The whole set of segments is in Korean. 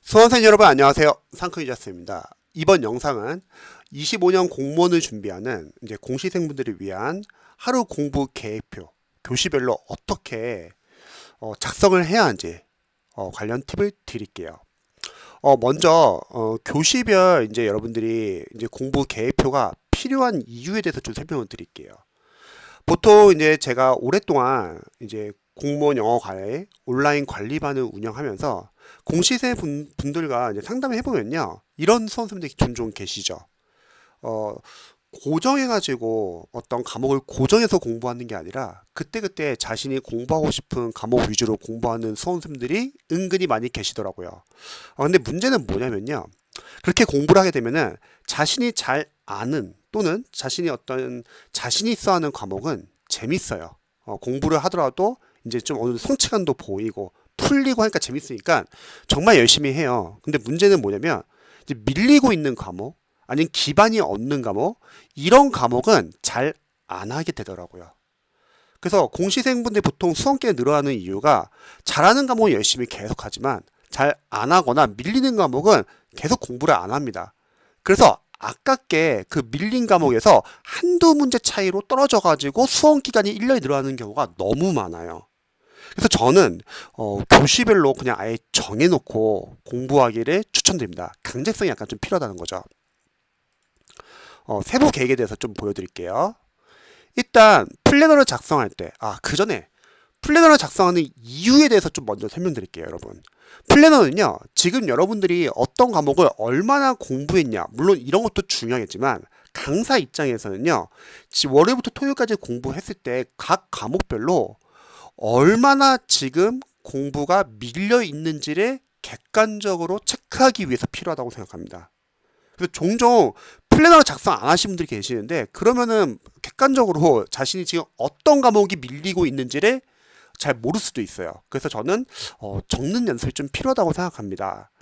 수험생 여러분 안녕하세요. 상크유자스입니다. 이번 영상은 25년 공무원을 준비하는 이제 공시생분들을 위한 하루 공부 계획표, 교시별로 어떻게 작성을 해야 하는지 관련 팁을 드릴게요. 먼저 교시별 이제 여러분들이 이제 공부 계획표가 필요한 이유에 대해서 좀 설명을 드릴게요. 보통 이제 제가 오랫동안 이제 공무원 영어과외 온라인 관리반을 운영하면서 공시생 분들과 이제 상담을 해보면요, 이런 수험생들이 종종 계시죠. 고정해가지고 어떤 과목을 고정해서 공부하는 게 아니라 그때그때 자신이 공부하고 싶은 과목 위주로 공부하는 수험생들이 은근히 많이 계시더라고요. 근데 문제는 뭐냐면요, 그렇게 공부를 하게 되면은 자신이 잘 아는 또는 자신이 있어 하는 과목은 재밌어요. 공부를 하더라도 이제 좀 어느 정도 성취감도 보이고 풀리고 하니까 재밌으니까 정말 열심히 해요. 근데 문제는 뭐냐면 이제 밀리고 있는 과목, 아니면 기반이 없는 과목, 이런 과목은 잘 안 하게 되더라고요. 그래서 공시생분들이 보통 수험기에 늘어나는 이유가 잘하는 과목은 열심히 계속 하지만 잘 안 하거나 밀리는 과목은 계속 공부를 안 합니다. 그래서 아깝게 그 밀린 과목에서 한두 문제 차이로 떨어져 가지고 수험 기간이 1년이 늘어나는 경우가 너무 많아요. 그래서 저는 교시별로 그냥 아예 정해놓고 공부하기를 추천드립니다. 강제성이 약간 좀 필요하다는 거죠. 세부 계획에 대해서 좀 보여드릴게요. 일단 플래너를 작성할 때, 그 전에 플래너를 작성하는 이유에 대해서 좀 먼저 설명드릴게요, 여러분. 플래너는요, 지금 여러분들이 어떤 과목을 얼마나 공부했냐, 물론 이런 것도 중요하겠지만 강사 입장에서는요, 월요일부터 토요일까지 공부했을 때 각 과목별로 얼마나 지금 공부가 밀려 있는지를 객관적으로 체크하기 위해서 필요하다고 생각합니다. 그래서 종종 플래너를 작성 안 하신 분들이 계시는데, 그러면은 객관적으로 자신이 지금 어떤 과목이 밀리고 있는지를 잘 모를 수도 있어요. 그래서 저는 적는 연습이 좀 필요하다고 생각합니다.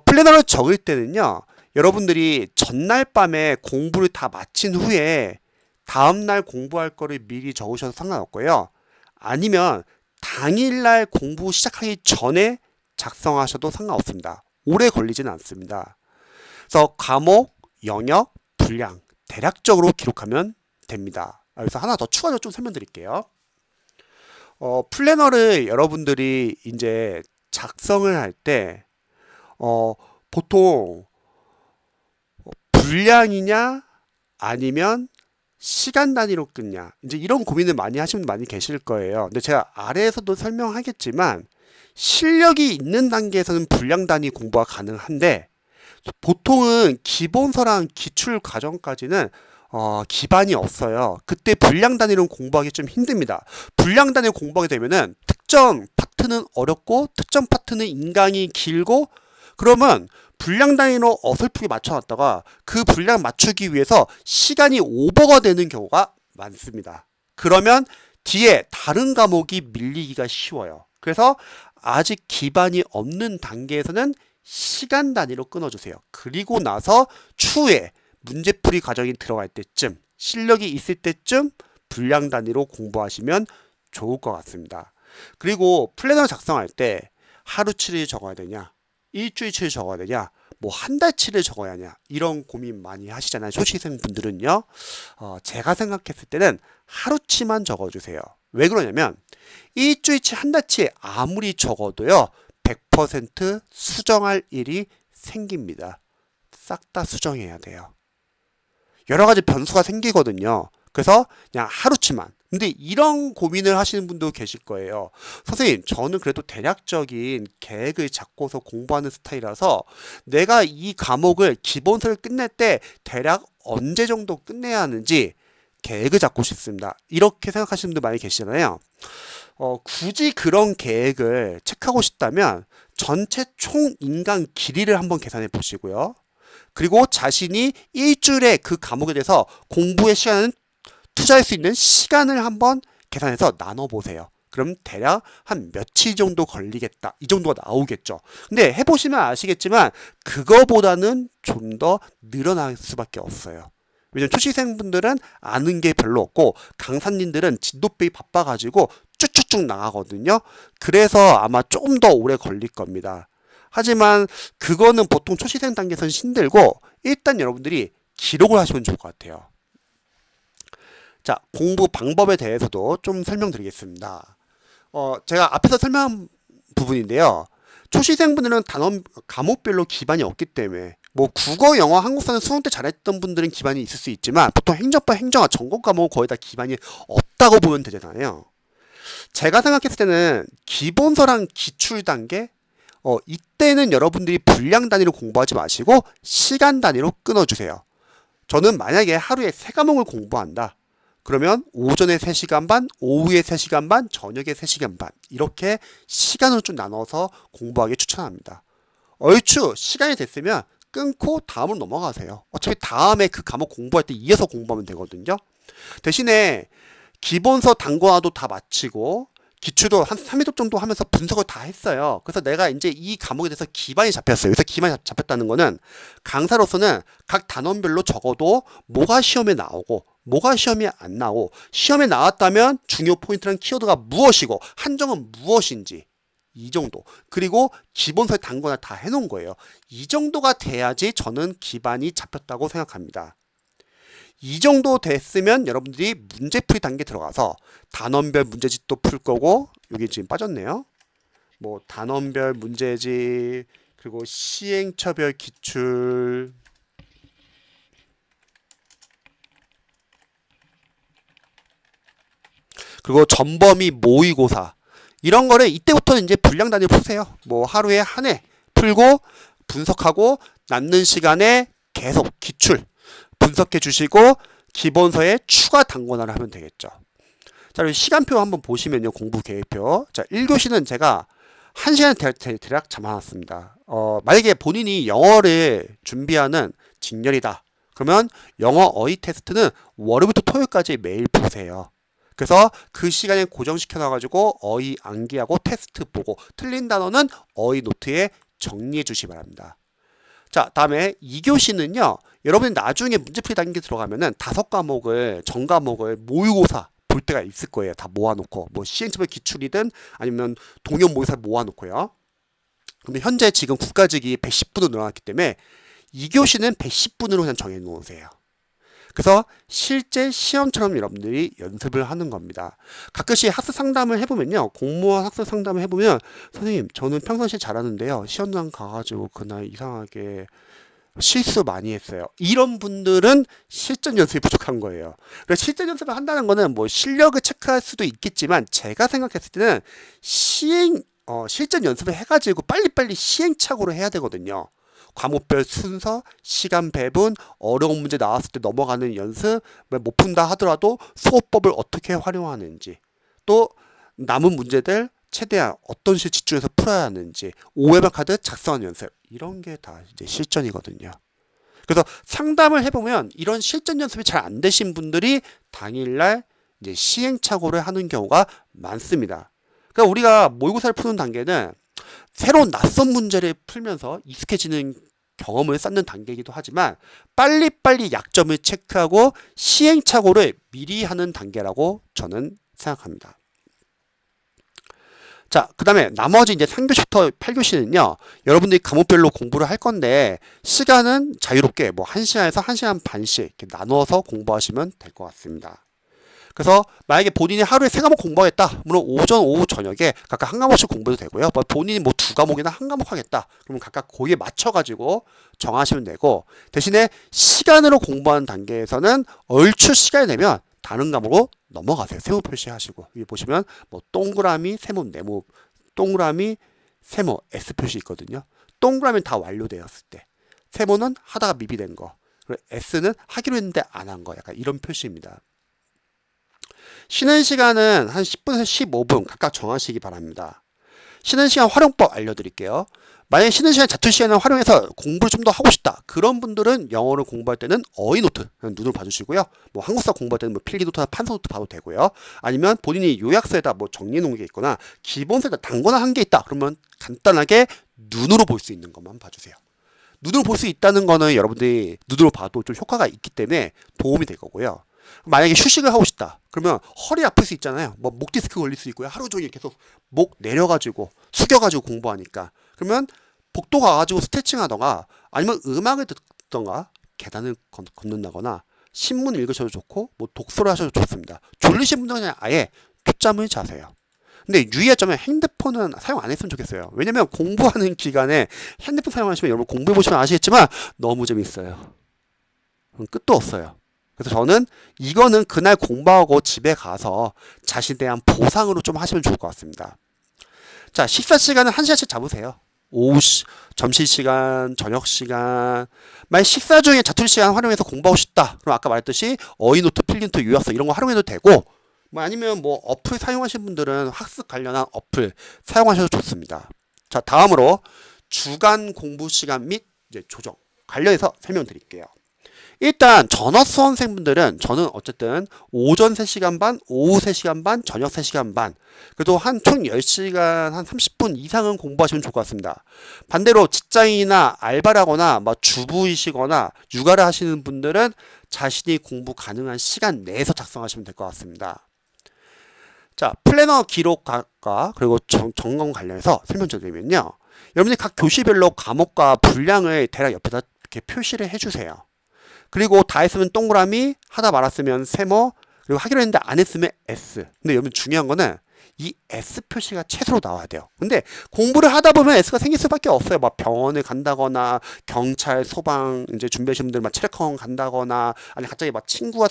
플래너를 적을 때는요, 여러분들이 전날 밤에 공부를 다 마친 후에 다음날 공부할 거를 미리 적으셔도 상관없고요. 아니면 당일날 공부 시작하기 전에 작성하셔도 상관없습니다. 오래 걸리지는 않습니다. 그래서 과목, 영역, 분량 대략적으로 기록하면 됩니다. 그래서 하나 더 추가로 좀 설명드릴게요. 플래너를 여러분들이 이제 작성을 할 때 보통 분량이냐 아니면 시간 단위로 끊냐, 이제 이런 고민을 많이 하시는 분 많이 계실 거예요. 근데 제가 아래에서도 설명하겠지만 실력이 있는 단계에서는 분량 단위 공부가 가능한데, 보통은 기본서랑 기출 과정까지는 기반이 없어요. 그때 분량 단위로 공부하기 좀 힘듭니다. 분량 단위로 공부하게 되면은 특정 파트는 어렵고 특정 파트는 인강이 길고, 그러면 분량 단위로 어설프게 맞춰놨다가 그 분량 맞추기 위해서 시간이 오버가 되는 경우가 많습니다. 그러면 뒤에 다른 과목이 밀리기가 쉬워요. 그래서 아직 기반이 없는 단계에서는 시간 단위로 끊어주세요. 그리고 나서 추후에 문제풀이 과정이 들어갈 때쯤, 실력이 있을 때쯤 분량 단위로 공부하시면 좋을 것 같습니다. 그리고 플래너 작성할 때 하루치를 적어야 되냐, 일주일치를 적어야 되냐, 뭐 한 달치를 적어야 하냐, 이런 고민 많이 하시잖아요. 초시생 분들은요. 제가 생각했을 때는 하루치만 적어주세요. 왜 그러냐면 일주일치 한 달치 아무리 적어도요 100% 수정할 일이 생깁니다. 싹 다 수정해야 돼요. 여러 가지 변수가 생기거든요. 그래서 그냥 하루치만. 근데 이런 고민을 하시는 분도 계실 거예요. 선생님, 저는 그래도 대략적인 계획을 잡고서 공부하는 스타일이라서 내가 이 과목을 기본서를 끝낼 때 대략 언제 정도 끝내야 하는지 계획을 잡고 싶습니다. 이렇게 생각하시는 분들 많이 계시잖아요. 굳이 그런 계획을 체크하고 싶다면 전체 총 인강 길이를 한번 계산해 보시고요. 그리고 자신이 일주일에 그 과목에 대해서 공부의 시간을 투자할 수 있는 시간을 한번 계산해서 나눠보세요. 그럼 대략 한 며칠 정도 걸리겠다, 이 정도가 나오겠죠. 근데 해보시면 아시겠지만 그거보다는 좀 더 늘어날 수밖에 없어요. 왜냐면 초시생분들은 아는 게 별로 없고 강사님들은 진도배이 바빠가지고 쭉쭉쭉 나가거든요. 그래서 아마 조금 더 오래 걸릴 겁니다. 하지만 그거는 보통 초시생 단계에서는 힘들고 일단 여러분들이 기록을 하시면 좋을 것 같아요. 자, 공부 방법에 대해서도 좀 설명드리겠습니다. 제가 앞에서 설명한 부분인데요. 초시생분들은 단원 과목별로 기반이 없기 때문에 뭐 국어, 영어, 한국사는 수능 때 잘했던 분들은 기반이 있을 수 있지만 보통 행정과, 행정학, 전공 과목은 거의 다 기반이 없다고 보면 되잖아요. 제가 생각했을 때는 기본서랑 기출 단계 이때는 여러분들이 분량 단위로 공부하지 마시고 시간 단위로 끊어주세요. 저는 만약에 하루에 3과목을 공부한다. 그러면 오전에 3시간 반, 오후에 3시간 반, 저녁에 3시간 반 이렇게 시간을 좀 나눠서 공부하기 추천합니다. 얼추 시간이 됐으면 끊고 다음으로 넘어가세요. 어차피 다음에 그 과목 공부할 때 이어서 공부하면 되거든요. 대신에 기본서 단권화도 다 마치고 기출도 한 3회독 정도 하면서 분석을 다 했어요. 그래서 내가 이제 이 과목에 대해서 기반이 잡혔어요. 그래서 기반이 잡혔다는 거는 강사로서는 각 단원별로 적어도 뭐가 시험에 나오고 뭐가 시험에 안 나오고 시험에 나왔다면 중요 포인트랑 키워드가 무엇이고 한정은 무엇인지 이 정도. 그리고 기본서의 단권화 다 해놓은 거예요. 이 정도가 돼야지 저는 기반이 잡혔다고 생각합니다. 이 정도 됐으면 여러분들이 문제풀이 단계 들어가서 단원별 문제집도 풀 거고 여기 지금 빠졌네요. 뭐 단원별 문제집 그리고 시행처별 기출 그리고 전범위 모의고사 이런 거를 이때부터는 이제 분량 단위로 푸세요. 뭐 하루에 한 회 풀고 분석하고 남는 시간에 계속 기출 분석해 주시고 기본서에 추가 단권화를 하면 되겠죠. 자, 그리고 시간표 한번 보시면요. 공부 계획표. 자, 1교시는 제가 1시간 대략 잡아놨습니다. 만약에 본인이 영어를 준비하는 직렬이다. 그러면 영어 어휘 테스트는 월요일부터 토요일까지 매일 보세요. 그래서 그 시간에 고정시켜 놔가지고 어휘 암기하고 테스트 보고 틀린 단어는 어휘 노트에 정리해 주시기 바랍니다. 자, 다음에 2교시는요. 여러분이 나중에 문제풀이 단계 들어가면은 5과목을 전과목을 모의고사 볼 때가 있을 거예요. 다 모아놓고 뭐 시행처벌 기출이든 아니면 동영 모의고사 모아놓고요. 근데 현재 지금 국가직이 110분으로 늘어났기 때문에 2교시는 110분으로 그냥 정해 놓으세요. 그래서 실제 시험처럼 여러분들이 연습을 하는 겁니다. 가끔씩 학습 상담을 해보면요. 공무원 학습 상담을 해보면 선생님 저는 평상시에 잘하는데요. 시험장 가가지고 그날 이상하게 실수 많이 했어요. 이런 분들은 실전 연습이 부족한 거예요. 그래서 실전 연습을 한다는 거는 뭐 실력을 체크할 수도 있겠지만 제가 생각했을 때는 실전 연습을 해가지고 빨리빨리 시행착오를 해야 되거든요. 과목별 순서, 시간 배분, 어려운 문제 나왔을 때 넘어가는 연습, 못 푼다 하더라도 수호법을 어떻게 활용하는지, 또 남은 문제들 최대한 어떤 식으로 집중해서 풀어야 하는지, 오해만 카드 작성하는 연습, 이런 게 다 이제 실전이거든요. 그래서 상담을 해보면 이런 실전 연습이 잘 안 되신 분들이 당일날 이제 시행착오를 하는 경우가 많습니다. 그러니까 우리가 모의고사를 푸는 단계는 새로운 낯선 문제를 풀면서 익숙해지는 경험을 쌓는 단계이기도 하지만 빨리빨리 약점을 체크하고 시행착오를 미리 하는 단계라고 저는 생각합니다. 자, 그 다음에 나머지 이제 3교시부터 8교시는요, 여러분들이 과목별로 공부를 할 건데, 시간은 자유롭게 뭐 1시간에서 1시간 반씩 이렇게 나눠서 공부하시면 될 것 같습니다. 그래서 만약에 본인이 하루에 3과목 공부하겠다. 물론 오전, 오후, 저녁에 각각 한 과목씩 공부해도 되고요. 본인이 뭐 2과목이나 한 과목 하겠다. 그러면 각각 거기에 맞춰가지고 정하시면 되고, 대신에 시간으로 공부하는 단계에서는 얼추 시간이 되면 다른 과목으로 넘어가세요. 세모 표시하시고. 여기 보시면 뭐 동그라미, 세모, 네모, 동그라미, 세모, S 표시 있거든요. 동그라미는 다 완료되었을 때. 세모는 하다가 미비된 거. 그리고 S는 하기로 했는데 안 한 거. 약간 이런 표시입니다. 쉬는 시간은 한 10분에서 15분 각각 정하시기 바랍니다. 쉬는 시간 활용법 알려드릴게요. 만약에 쉬는 시간, 자투 시간을 활용해서 공부를 좀 더 하고 싶다. 그런 분들은 영어를 공부할 때는 어휘노트 눈으로 봐주시고요. 뭐 한국사 공부할 때는 뭐 필기노트나 판서노트 봐도 되고요. 아니면 본인이 요약서에다 뭐 정리해 놓은 게 있거나 기본서에다 단거나 한 게 있다. 그러면 간단하게 눈으로 볼 수 있는 것만 봐주세요. 눈으로 볼 수 있다는 거는 여러분들이 눈으로 봐도 좀 효과가 있기 때문에 도움이 될 거고요. 만약에 휴식을 하고 싶다. 그러면 허리 아플 수 있잖아요. 뭐 목 디스크 걸릴 수 있고요. 하루 종일 계속 목 내려가지고 숙여가지고 공부하니까. 그러면 복도 가가지고 스트레칭 하던가 아니면 음악을 듣던가 계단을 걷는다거나 신문 읽으셔도 좋고 뭐 독서를 하셔도 좋습니다. 졸리신 분들은 그냥 아예 큐잠을 자세요. 근데 유의할 점은 핸드폰은 사용 안 했으면 좋겠어요. 왜냐면 공부하는 기간에 핸드폰 사용하시면 여러분 공부해보시면 아시겠지만 너무 재밌어요. 끝도 없어요. 그래서 저는 이거는 그날 공부하고 집에 가서 자신에 대한 보상으로 좀 하시면 좋을 것 같습니다. 자, 식사 시간은 1시간씩 잡으세요. 오후 점심시간, 저녁시간. 만약 식사 중에 자투리 시간 활용해서 공부하고 싶다. 그럼 아까 말했듯이 어휘노트, 필기노트, 요약서 이런 거 활용해도 되고, 뭐 아니면 뭐 어플 사용하시는 분들은 학습 관련한 어플 사용하셔도 좋습니다. 자, 다음으로 주간 공부 시간 및 이제 조정 관련해서 설명드릴게요. 일단 전업 수험생분들은 저는 어쨌든 오전 3시간 반, 오후 3시간 반, 저녁 3시간 반 그래도 한 총 10시간 한 30분 이상은 공부하시면 좋을 것 같습니다. 반대로 직장인이나 알바를 하거나 뭐 주부이시거나 육아를 하시는 분들은 자신이 공부 가능한 시간 내에서 작성하시면 될 것 같습니다. 자, 플래너 기록과 그리고 점검 관련해서 설명드리면요. 여러분들이 각 교시별로 과목과 분량을 대략 옆에다 이렇게 표시를 해주세요. 그리고 다 했으면 동그라미, 하다 말았으면 세모, 그리고 하기로 했는데 안 했으면 S. 근데 여러분 중요한 거는 이 S 표시가 최소로 나와야 돼요. 근데 공부를 하다 보면 S가 생길 수밖에 없어요. 막 병원을 간다거나, 경찰, 소방, 이제 준비하시는 분들 막 체력학원 간다거나, 아니 갑자기 막 친구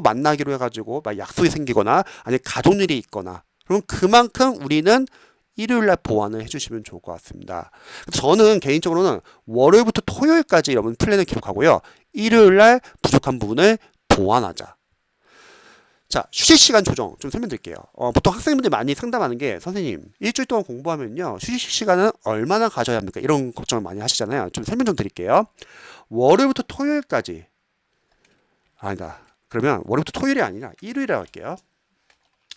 만나기로 해가지고 막 약속이 생기거나, 아니 가족일이 있거나. 그럼 그만큼 우리는 일요일날 보완을 해주시면 좋을 것 같습니다. 저는 개인적으로는 월요일부터 토요일까지 여러분 플랜을 기록하고요. 일요일날 부족한 부분을 보완하자. 자, 휴식시간 조정 좀 설명드릴게요. 보통 학생분들이 많이 상담하는 게 선생님 일주일 동안 공부하면요 휴식시간은 얼마나 가져야 합니까? 이런 걱정을 많이 하시잖아요. 좀 설명 좀 드릴게요. 월요일부터 토요일까지 아니다. 그러면 월요일부터 토요일이 아니라 일요일이라고 할게요.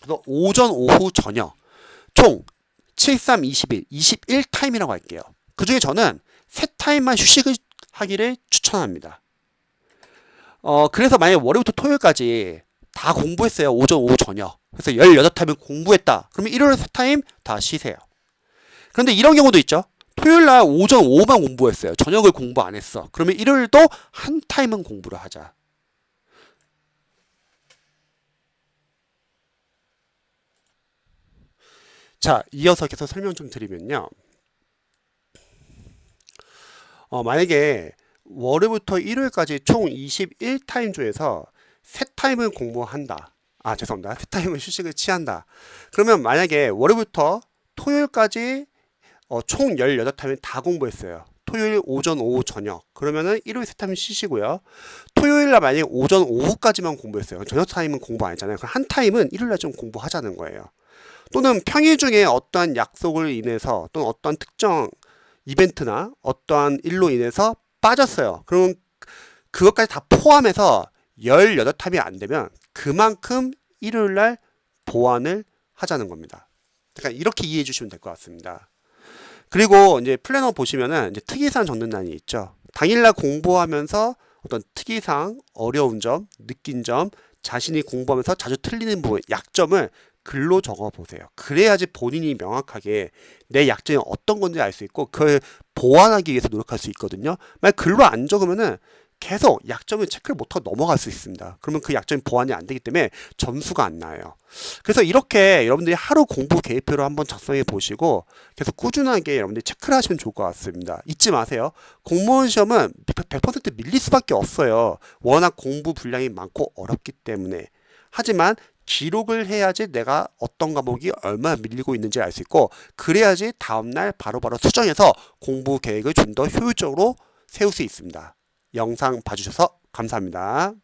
그래서 오전, 오후, 저녁 총 7, 3, 21, 21타임이라고 할게요. 그 중에 저는 3타임만 휴식을 하기를 추천합니다. 그래서 만약에 월요일부터 토요일까지 다 공부했어요. 오전, 오후, 저녁. 그래서 18타임을 공부했다. 그러면 일요일에 3타임 다 쉬세요. 그런데 이런 경우도 있죠. 토요일날 오전, 오후만 공부했어요. 저녁을 공부 안 했어. 그러면 일요일도 한 타임은 공부를 하자. 자, 이어서 계속 설명 좀 드리면요. 만약에 월요일부터 일요일까지 총 21타임 중에서 3타임을 공부한다. 죄송합니다. 3타임은 휴식을 취한다. 그러면 만약에 월요일부터 토요일까지 총 18타임을 다 공부했어요. 토요일 오전, 오후, 저녁. 그러면은 일요일 3타임 쉬시고요. 토요일날 만약에 오전, 오후까지만 공부했어요. 저녁 타임은 공부 안 했잖아요. 그럼 한 타임은 일요일날 좀 공부하자는 거예요. 또는 평일 중에 어떠한 약속을 인해서 또는 어떠한 특정 이벤트나 어떠한 일로 인해서 빠졌어요. 그럼 그것까지 다 포함해서 18타임이 안 되면 그만큼 일요일날 보완을 하자는 겁니다. 그러니까 이렇게 이해해 주시면 될 것 같습니다. 그리고 이제 플래너 보시면은 이제 특이사항 적는欄이 있죠. 당일날 공부하면서 어떤 특이사항, 어려운 점, 느낀 점, 자신이 공부하면서 자주 틀리는 부분, 약점을 글로 적어 보세요. 그래야지 본인이 명확하게 내 약점이 어떤 건지 알 수 있고 그걸 보완하기 위해서 노력할 수 있거든요. 만약 글로 안 적으면은 계속 약점을 체크를 못하고 넘어갈 수 있습니다. 그러면 그 약점이 보완이 안 되기 때문에 점수가 안 나와요. 그래서 이렇게 여러분들이 하루 공부 계획표를 한번 작성해 보시고 계속 꾸준하게 여러분들이 체크를 하시면 좋을 것 같습니다. 잊지 마세요. 공무원 시험은 100% 밀릴 수밖에 없어요. 워낙 공부 분량이 많고 어렵기 때문에. 하지만 기록을 해야지 내가 어떤 과목이 얼마나 밀리고 있는지 알 수 있고 그래야지 다음날 바로바로 수정해서 공부 계획을 좀 더 효율적으로 세울 수 있습니다. 영상 봐주셔서 감사합니다.